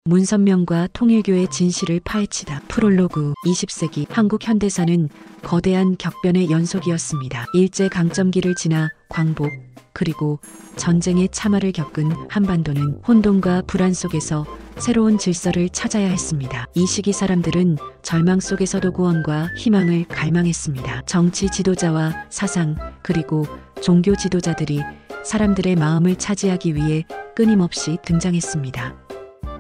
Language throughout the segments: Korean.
문선명과 통일교의 진실을 파헤치다. 프롤로그. 20세기 한국 현대사는 거대한 격변의 연속이었습니다. 일제강점기를 지나 광복, 그리고 전쟁의 참화를 겪은 한반도는 혼돈과 불안 속에서 새로운 질서를 찾아야 했습니다. 이 시기 사람들은 절망 속에서도 구원과 희망을 갈망했습니다. 정치 지도자와 사상, 그리고 종교 지도자들이 사람들의 마음을 차지하기 위해 끊임없이 등장했습니다.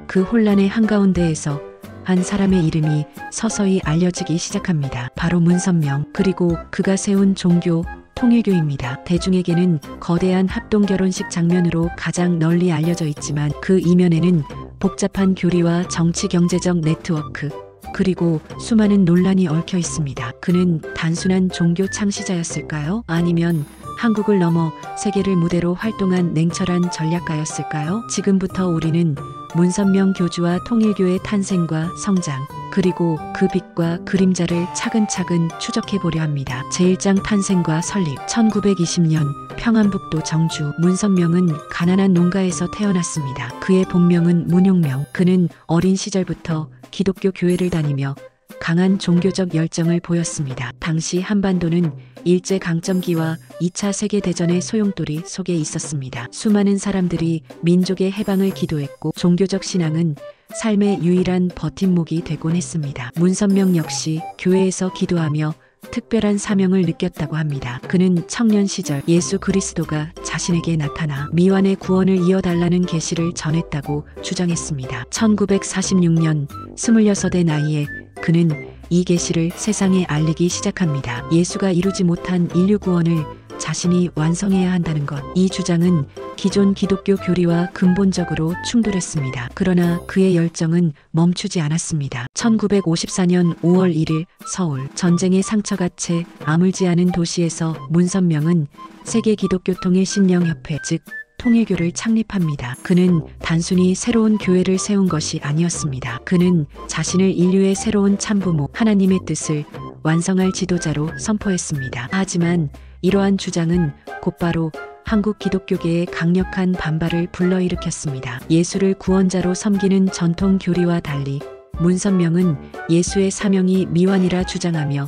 그 혼란의 한가운데에서 한 사람의 이름이 서서히 알려지기 시작합니다. 바로 문선명, 그리고 그가 세운 종교, 통일교입니다. 대중에게는 거대한 합동 결혼식 장면으로 가장 널리 알려져 있지만 그 이면에는 복잡한 교리와 정치 경제적 네트워크, 그리고 수많은 논란이 얽혀 있습니다. 그는 단순한 종교 창시자였을까요? 아니면 한국을 넘어 세계를 무대로 활동한 냉철한 전략가였을까요? 지금부터 우리는 문선명 교주와 통일교의 탄생과 성장, 그리고 그 빛과 그림자를 차근차근 추적해 보려 합니다. 제1장 탄생과 설립. 1920년 평안북도 정주. 문선명은 가난한 농가에서 태어났습니다. 그의 본명은 문용명. 그는 어린 시절부터 기독교 교회를 다니며 강한 종교적 열정을 보였습니다. 당시 한반도는 일제강점기와 2차 세계대전의 소용돌이 속에 있었습니다. 수많은 사람들이 민족의 해방을 기도했고 종교적 신앙은 삶의 유일한 버팀목이 되곤 했습니다. 문선명 역시 교회에서 기도하며 특별한 사명을 느꼈다고 합니다. 그는 청년 시절 예수 그리스도가 자신에게 나타나 미완의 구원을 이어달라는 계시를 전했다고 주장했습니다. 1946년 26의 나이에 그는 이 계시를 세상에 알리기 시작합니다. 예수가 이루지 못한 인류 구원을 자신이 완성해야 한다는 것. 이 주장은 기존 기독교 교리와 근본적으로 충돌했습니다. 그러나 그의 열정은 멈추지 않았습니다. 1954년 5월 1일 서울. 전쟁의 상처가 채 아물지 않은 도시에서 문선명은 세계 기독교 통일 신령협회, 즉 통일교를 창립합니다. 그는 단순히 새로운 교회를 세운 것이 아니었습니다. 그는 자신을 인류의 새로운 참부모, 하나님의 뜻을 완성할 지도자로 선포했습니다. 하지만 이러한 주장은 곧바로 한국 기독교계의 강력한 반발을 불러일으켰습니다. 예수를 구원자로 섬기는 전통 교리와 달리 문선명은 예수의 사명이 미완이라 주장하며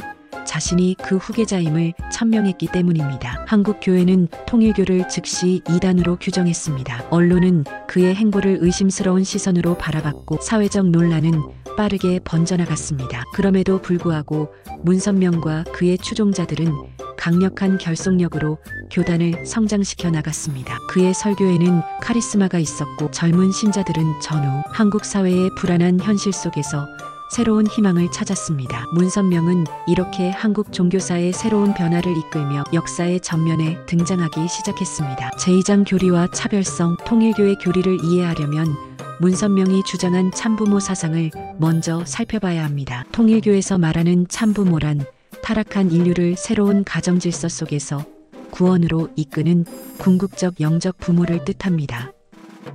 자신이 그 후계자임을 천명했기 때문입니다. 한국 교회는 통일교를 즉시 이단으로 규정했습니다. 언론은 그의 행보를 의심스러운 시선으로 바라봤고 사회적 논란은 빠르게 번져나갔습니다. 그럼에도 불구하고 문선명과 그의 추종자들은 강력한 결속력으로 교단을 성장시켜 나갔습니다. 그의 설교에는 카리스마가 있었고 젊은 신자들은 전후 한국 사회의 불안한 현실 속에서 새로운 희망을 찾았습니다. 문선명은 이렇게 한국 종교사의 새로운 변화를 이끌며 역사의 전면에 등장하기 시작했습니다. 제2장 교리와 차별성. 통일교의 교리를 이해하려면 문선명이 주장한 참부모 사상을 먼저 살펴봐야 합니다. 통일교에서 말하는 참부모란 타락한 인류를 새로운 가정질서 속에서 구원으로 이끄는 궁극적 영적 부모를 뜻합니다.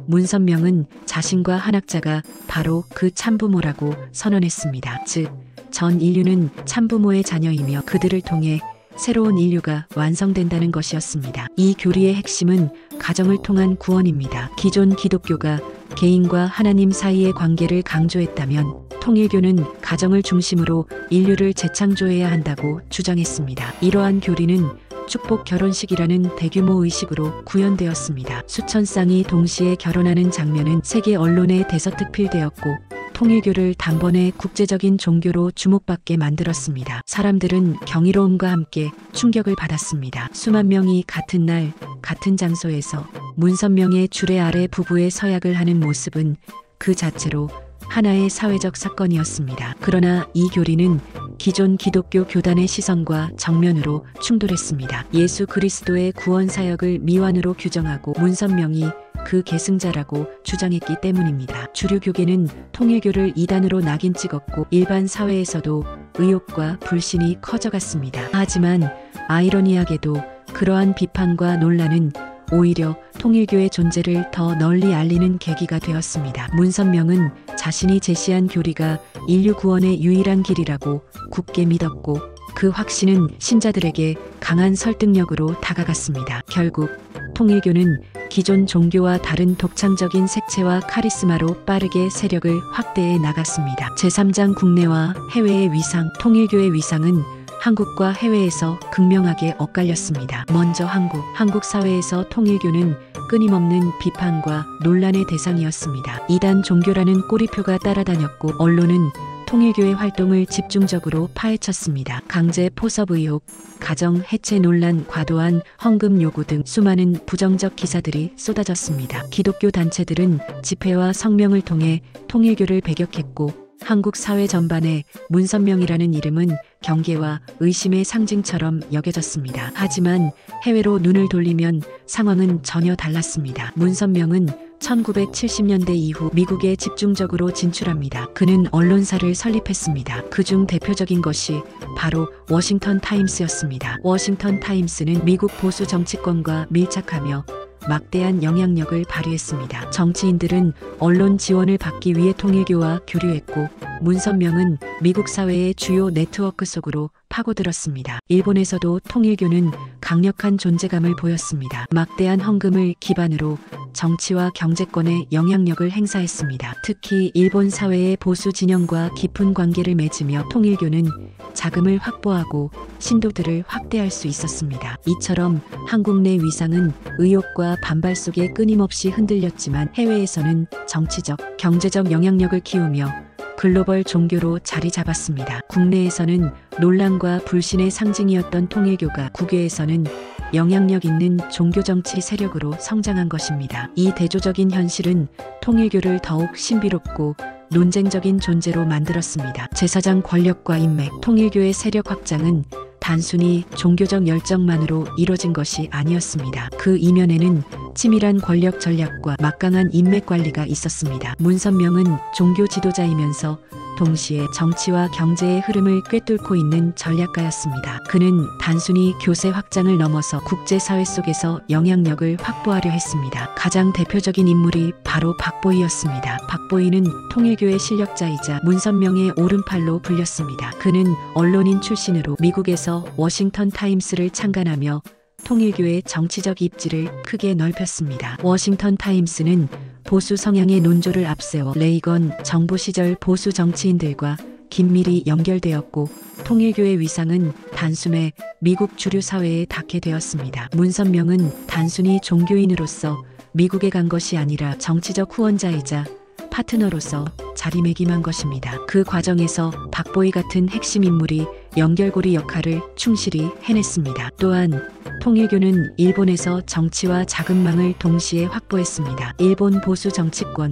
문선명은 자신과 한학자가 바로 그 참부모라고 선언했습니다. 즉, 전 인류는 참부모의 자녀이며 그들을 통해 새로운 인류가 완성된다는 것이었습니다. 이 교리의 핵심은 가정을 통한 구원입니다. 기존 기독교가 개인과 하나님 사이의 관계를 강조했다면 통일교는 가정을 중심으로 인류를 재창조해야 한다고 주장했습니다. 이러한 교리는 축복 결혼식이라는 대규모 의식으로 구현되었습니다. 수천 쌍이 동시에 결혼하는 장면은 세계 언론에 대서특필되었고 통일교를 단번에 국제적인 종교로 주목받게 만들었습니다. 사람들은 경이로움과 함께 충격을 받았습니다. 수만 명이 같은 날 같은 장소에서 문선명의 주례 아래 부부의 서약을 하는 모습은 그 자체로 하나의 사회적 사건이었습니다. 그러나 이 교리는 기존 기독교 교단의 시선과 정면으로 충돌했습니다. 예수 그리스도의 구원 사역을 미완으로 규정하고 문선명이 그 계승자라고 주장했기 때문입니다. 주류 교계는 통일교를 이단으로 낙인 찍었고 일반 사회에서도 의혹과 불신이 커져갔습니다. 하지만 아이러니하게도 그러한 비판과 논란은 오히려 통일교의 존재를 더 널리 알리는 계기가 되었습니다. 문선명은 자신이 제시한 교리가 인류 구원의 유일한 길이라고 굳게 믿었고 그 그 확신은 신자들에게 강한 설득력으로 다가갔습니다. 결국 통일교는 기존 종교와 다른 독창적인 색채와 카리스마로 빠르게 세력을 확대해 나갔습니다. 제3장 국내와 해외의 위상. 통일교의 위상은 한국과 해외에서 극명하게 엇갈렸습니다. 먼저 한국 사회에서 통일교는 끊임없는 비판과 논란의 대상이었습니다. 이단 종교라는 꼬리표가 따라다녔고 언론은 통일교의 활동을 집중적으로 파헤쳤습니다. 강제 포섭 의혹, 가정 해체 논란, 과도한 헌금 요구 등 수많은 부정적 기사들이 쏟아졌습니다. 기독교 단체들은 집회와 성명을 통해 통일교를 배격했고 한국 사회 전반에 문선명이라는 이름은 경계와 의심의 상징처럼 여겨졌습니다. 하지만 해외로 눈을 돌리면 상황은 전혀 달랐습니다. 문선명은 1970년대 이후 미국에 집중적으로 진출합니다. 그는 언론사를 설립했습니다. 그중 대표적인 것이 바로 워싱턴 타임스였습니다. 워싱턴 타임스는 미국 보수 정치권과 밀착하며 막대한 영향력을 발휘했습니다. 정치인들은 언론 지원을 받기 위해 통일교와 교류했고 문선명은 미국 사회의 주요 네트워크 속으로 파고들었습니다. 일본에서도 통일교는 강력한 존재감을 보였습니다. 막대한 헌금을 기반으로 정치와 경제권에 영향력을 행사했습니다. 특히 일본 사회의 보수 진영과 깊은 관계를 맺으며 통일교는 자금을 확보하고 신도들을 확대할 수 있었습니다. 이처럼 한국 내 위상은 의혹과 반발 속에 끊임없이 흔들렸지만 해외에서는 정치적, 경제적 영향력을 키우며 글로벌 종교로 자리 잡았습니다. 국내에서는 논란과 불신의 상징이었던 통일교가 국외에서는 영향력 있는 종교정치 세력으로 성장한 것입니다. 이 대조적인 현실은 통일교를 더욱 신비롭고 논쟁적인 존재로 만들었습니다. 제사장 권력과 인맥. 통일교의 세력 확장은 단순히 종교적 열정만으로 이뤄진 것이 아니었습니다. 그 이면에는 치밀한 권력 전략과 막강한 인맥 관리가 있었습니다. 문선명은 종교 지도자이면서 동시에 정치와 경제의 흐름을 꿰뚫고 있는 전략가였습니다. 그는 단순히 교세 확장을 넘어서 국제사회 속에서 영향력을 확보하려 했습니다. 가장 대표적인 인물이 바로 박보이였습니다. 박보이는 통일교의 실력자이자 문선명의 오른팔로 불렸습니다. 그는 언론인 출신으로 미국에서 워싱턴 타임스를 창간하며 통일교의 정치적 입지를 크게 넓혔습니다. 워싱턴 타임스는 보수 성향의 논조를 앞세워 레이건 정부 시절 보수 정치인들과 긴밀히 연결되었고 통일교의 위상은 단숨에 미국 주류 사회에 닿게 되었습니다. 문선명은 단순히 종교인으로서 미국에 간 것이 아니라 정치적 후원자이자 파트너로서 자리매김한 것입니다. 그 과정에서 박보이 같은 핵심 인물이 연결고리 역할을 충실히 해냈습니다. 또한 통일교는 일본에서 정치와 자금망을 동시에 확보했습니다. 일본 보수 정치권,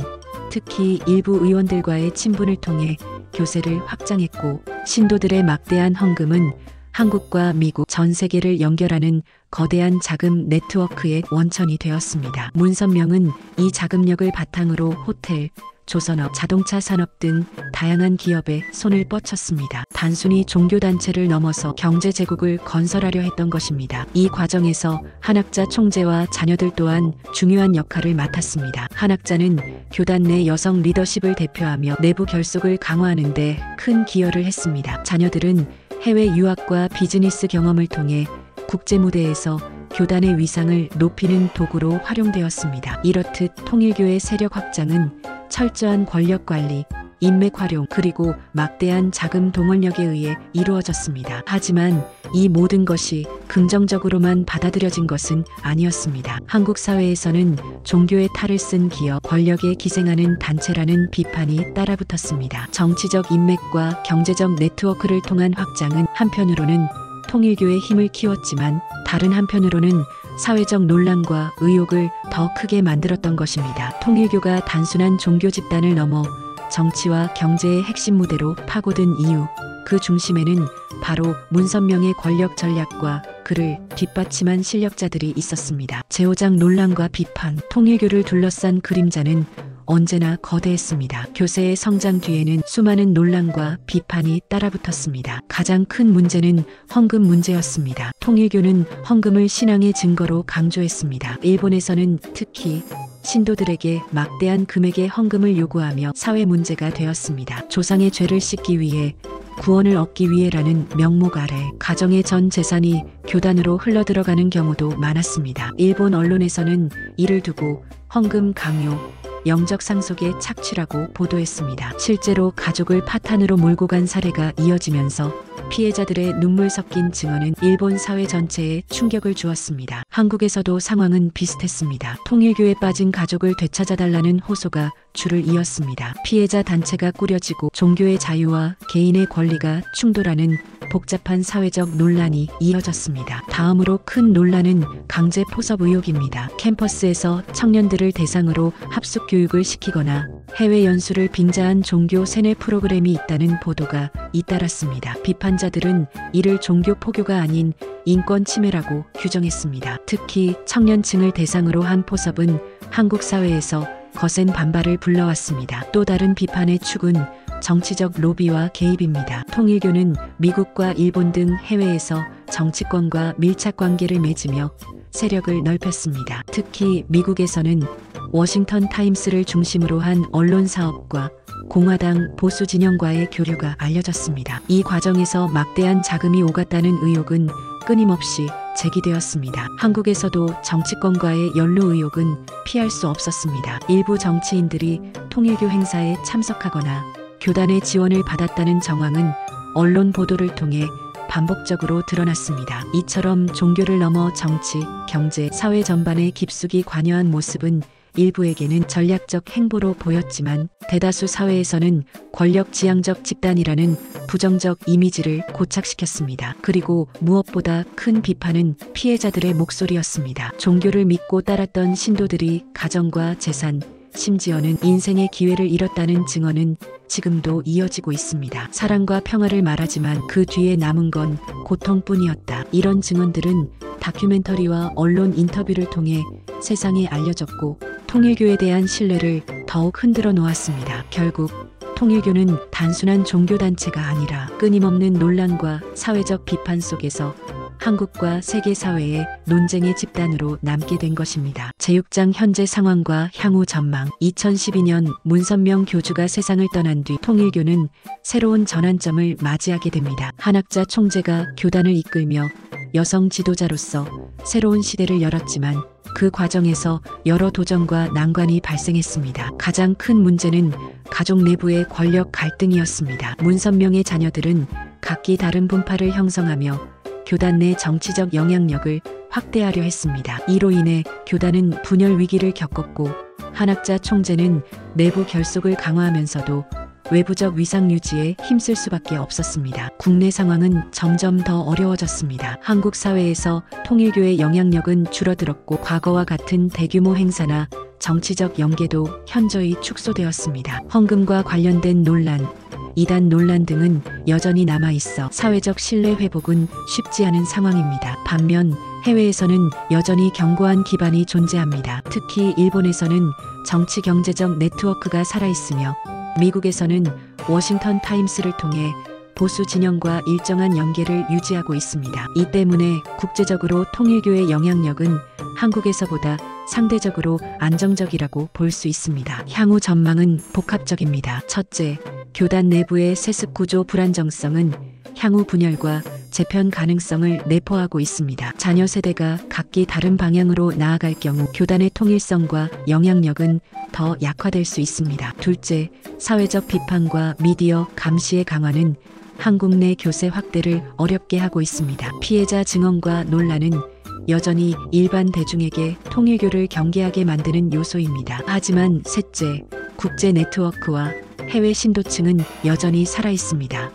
특히 일부 의원들과의 친분을 통해 교세를 확장했고 신도들의 막대한 헌금은 한국과 미국, 전 세계를 연결하는 거대한 자금 네트워크의 원천이 되었습니다. 문선명은 이 자금력을 바탕으로 호텔, 조선업, 자동차 산업 등 다양한 기업에 손을 뻗쳤습니다. 단순히 종교단체를 넘어서 경제 제국을 건설하려 했던 것입니다. 이 과정에서 한학자 총재와 자녀들 또한 중요한 역할을 맡았습니다. 한학자는 교단 내 여성 리더십을 대표하며 내부 결속을 강화하는 데 큰 기여를 했습니다. 자녀들은 해외 유학과 비즈니스 경험을 통해 국제 무대에서 교단의 위상을 높이는 도구로 활용되었습니다. 이렇듯 통일교의 세력 확장은 철저한 권력 관리, 인맥 활용, 그리고 막대한 자금 동원력에 의해 이루어졌습니다. 하지만 이 모든 것이 긍정적으로만 받아들여진 것은 아니었습니다. 한국 사회에서는 종교의 탈을 쓴 기업, 권력에 기생하는 단체라는 비판이 따라붙었습니다. 정치적 인맥과 경제적 네트워크를 통한 확장은 한편으로는 통일교의 힘을 키웠지만 다른 한편으로는 사회적 논란과 의혹을 더 크게 만들었던 것입니다. 통일교가 단순한 종교 집단을 넘어 정치와 경제의 핵심 무대로 파고든 이유, 그 중심에는 바로 문선명의 권력 전략과 그를 뒷받침한 실력자들이 있었습니다. 제호장 논란과 비판, 통일교를 둘러싼 그림자는 언제나 거대했습니다. 교세의 성장 뒤에는 수많은 논란과 비판이 따라붙었습니다. 가장 큰 문제는 헌금 문제였습니다. 통일교는 헌금을 신앙의 증거로 강조했습니다. 일본에서는 특히 신도들에게 막대한 금액의 헌금을 요구하며 사회 문제가 되었습니다. 조상의 죄를 씻기 위해 구원을 얻기 위해라는 명목 아래 가정의 전 재산이 교단으로 흘러들어가는 경우도 많았습니다. 일본 언론에서는 이를 두고 헌금 강요, 영적 상속의 착취라고 보도했습니다. 실제로 가족을 파탄으로 몰고 간 사례가 이어지면서 피해자들의 눈물 섞인 증언은 일본 사회 전체에 충격을 주었습니다. 한국에서도 상황은 비슷했습니다. 통일교에 빠진 가족을 되찾아달라는 호소가 줄을 이었습니다. 피해자 단체가 꾸려지고 종교의 자유와 개인의 권리가 충돌하는 복잡한 사회적 논란이 이어졌습니다. 다음으로 큰 논란은 강제 포섭 의혹입니다. 캠퍼스에서 청년들을 대상으로 합숙 교육을 시키거나 해외 연수를 빙자한 종교 세뇌 프로그램이 있다는 보도가 잇따랐습니다. 비판자들은 이를 종교 포교가 아닌 인권 침해라고 규정했습니다. 특히 청년층을 대상으로 한 포섭은 한국 사회에서 거센 반발을 불러왔습니다. 또 다른 비판의 축은 정치적 로비와 개입입니다. 통일교는 미국과 일본 등 해외에서 정치권과 밀착 관계를 맺으며 세력을 넓혔습니다. 특히 미국에서는 워싱턴 타임스를 중심으로 한 언론 사업과 공화당 보수 진영과의 교류가 알려졌습니다. 이 과정에서 막대한 자금이 오갔다는 의혹은 끊임없이 제기되었습니다. 한국에서도 정치권과의 연루 의혹은 피할 수 없었습니다. 일부 정치인들이 통일교 행사에 참석하거나 교단의 지원을 받았다는 정황은 언론 보도를 통해 반복적으로 드러났습니다. 이처럼 종교를 넘어 정치, 경제, 사회 전반에 깊숙이 관여한 모습은 일부에게는 전략적 행보로 보였지만 대다수 사회에서는 권력지향적 집단이라는 부정적 이미지를 고착시켰습니다. 그리고 무엇보다 큰 비판은 피해자들의 목소리였습니다. 종교를 믿고 따랐던 신도들이 가정과 재산, 심지어는 인생의 기회를 잃었다는 증언은 지금도 이어지고 있습니다. 사랑과 평화를 말하지만 그 뒤에 남은 건 고통뿐이었다. 이런 증언들은 다큐멘터리와 언론 인터뷰를 통해 세상에 알려졌고 통일교에 대한 신뢰를 더욱 흔들어 놓았습니다. 결국 통일교는 단순한 종교단체가 아니라 끊임없는 논란과 사회적 비판 속에서 한국과 세계 사회의 논쟁의 집단으로 남게 된 것입니다. 제6장 현재 상황과 향후 전망. 2012년 문선명 교주가 세상을 떠난 뒤 통일교는 새로운 전환점을 맞이하게 됩니다. 한학자 총재가 교단을 이끌며 여성 지도자로서 새로운 시대를 열었지만 그 과정에서 여러 도전과 난관이 발생했습니다. 가장 큰 문제는 가족 내부의 권력 갈등이었습니다. 문선명의 자녀들은 각기 다른 분파를 형성하며 교단 내 정치적 영향력을 확대하려 했습니다. 이로 인해 교단은 분열 위기를 겪었고 한학자 총재는 내부 결속을 강화하면서도 외부적 위상 유지에 힘쓸 수밖에 없었습니다. 국내 상황은 점점 더 어려워졌습니다. 한국 사회에서 통일교의 영향력은 줄어들었고 과거와 같은 대규모 행사나 정치적 연계도 현저히 축소되었습니다. 헌금과 관련된 논란, 이단 논란 등은 여전히 남아있어 사회적 신뢰 회복은 쉽지 않은 상황입니다. 반면 해외에서는 여전히 견고한 기반이 존재합니다. 특히 일본에서는 정치 경제적 네트워크가 살아있으며 미국에서는 워싱턴 타임스를 통해 보수 진영과 일정한 연계를 유지하고 있습니다. 이 때문에 국제적으로 통일교의 영향력은 한국에서보다 상대적으로 안정적이라고 볼 수 있습니다. 향후 전망은 복합적입니다. 첫째, 교단 내부의 세습 구조 불안정성은 향후 분열과 재편 가능성을 내포하고 있습니다. 자녀 세대가 각기 다른 방향으로 나아갈 경우 교단의 통일성과 영향력은 더 약화될 수 있습니다. 둘째, 사회적 비판과 미디어 감시의 강화는 한국 내 교세 확대를 어렵게 하고 있습니다. 피해자 증언과 논란은 여전히 일반 대중에게 통일교를 경계하게 만드는 요소입니다. 하지만 셋째, 국제 네트워크와 해외 신도층은 여전히 살아있습니다.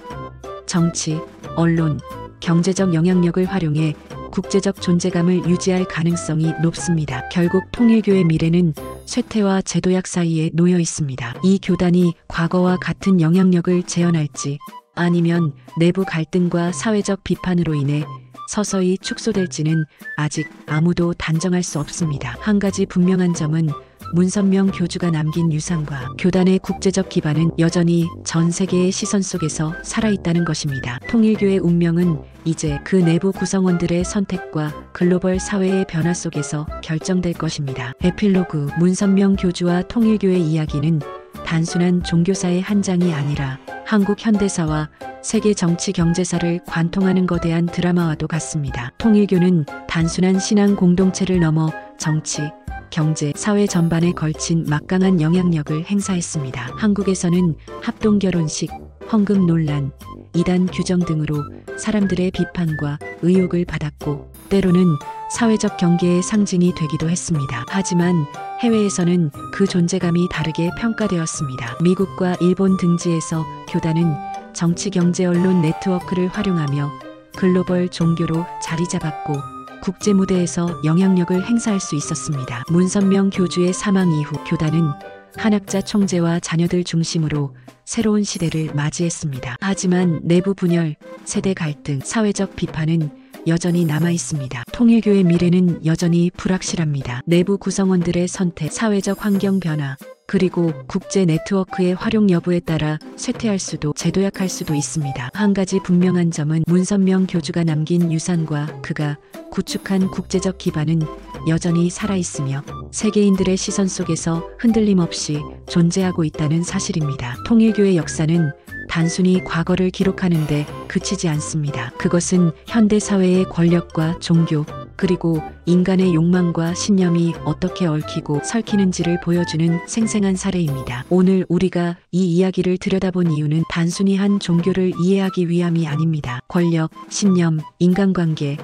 정치, 언론, 경제적 영향력을 활용해 국제적 존재감을 유지할 가능성이 높습니다. 결국 통일교의 미래는 쇠퇴와 제도약 사이에 놓여 있습니다. 이 교단이 과거와 같은 영향력을 재현할지 아니면 내부 갈등과 사회적 비판으로 인해 서서히 축소될지는 아직 아무도 단정할 수 없습니다. 한 가지 분명한 점은 문선명 교주가 남긴 유산과 교단의 국제적 기반은 여전히 전 세계의 시선 속에서 살아있다는 것입니다. 통일교의 운명은 이제 그 내부 구성원들의 선택과 글로벌 사회의 변화 속에서 결정될 것입니다. 에필로그. 문선명 교주와 통일교의 이야기는 단순한 종교사의 한 장이 아니라 한국 현대사와 세계 정치 경제사를 관통하는 거대한 드라마와도 같습니다. 통일교는 단순한 신앙 공동체를 넘어 정치, 경제, 사회 전반에 걸친 막강한 영향력을 행사했습니다. 한국에서는 합동결혼식, 헌금 논란, 이단 규정 등으로 사람들의 비판과 의혹을 받았고 때로는 사회적 경계의 상징이 되기도 했습니다. 하지만 해외에서는 그 존재감이 다르게 평가되었습니다. 미국과 일본 등지에서 교단은 정치, 경제, 언론 네트워크를 활용하며 글로벌 종교로 자리 잡았고 국제 무대에서 영향력을 행사할 수 있었습니다. 문선명 교주의 사망 이후 교단은 한학자 총재와 자녀들 중심으로 새로운 시대를 맞이했습니다. 하지만 내부 분열, 세대 갈등, 사회적 비판은 여전히 남아 있습니다. 통일교의 미래는 여전히 불확실합니다. 내부 구성원들의 선택, 사회적 환경 변화, 그리고 국제 네트워크의 활용 여부에 따라 쇠퇴할 수도 재도약할 수도 있습니다. 한 가지 분명한 점은 문선명 교주가 남긴 유산과 그가 구축한 국제적 기반은 여전히 살아있으며 세계인들의 시선 속에서 흔들림 없이 존재하고 있다는 사실입니다. 통일교의 역사는 단순히 과거를 기록하는데 그치지 않습니다. 그것은 현대 사회의 권력과 종교, 그리고 인간의 욕망과 신념이 어떻게 얽히고 설키는지를 보여주는 생생한 사례입니다. 오늘 우리가 이 이야기를 들여다본 이유는 단순히 한 종교를 이해하기 위함이 아닙니다. 권력, 신념, 인간관계,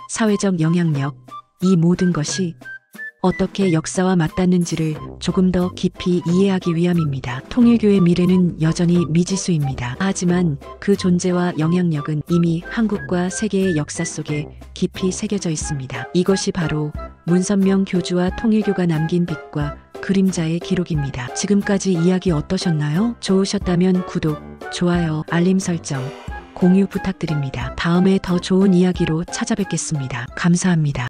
사회적 영향력, 이 모든 것이 어떻게 역사와 맞닿는지를 조금 더 깊이 이해하기 위함입니다. 통일교의 미래는 여전히 미지수입니다. 하지만 그 존재와 영향력은 이미 한국과 세계의 역사 속에 깊이 새겨져 있습니다. 이것이 바로 문선명 교주와 통일교가 남긴 빛과 그림자의 기록입니다. 지금까지 이야기 어떠셨나요? 좋으셨다면 구독, 좋아요, 알림 설정, 공유 부탁드립니다. 다음에 더 좋은 이야기로 찾아뵙겠습니다. 감사합니다.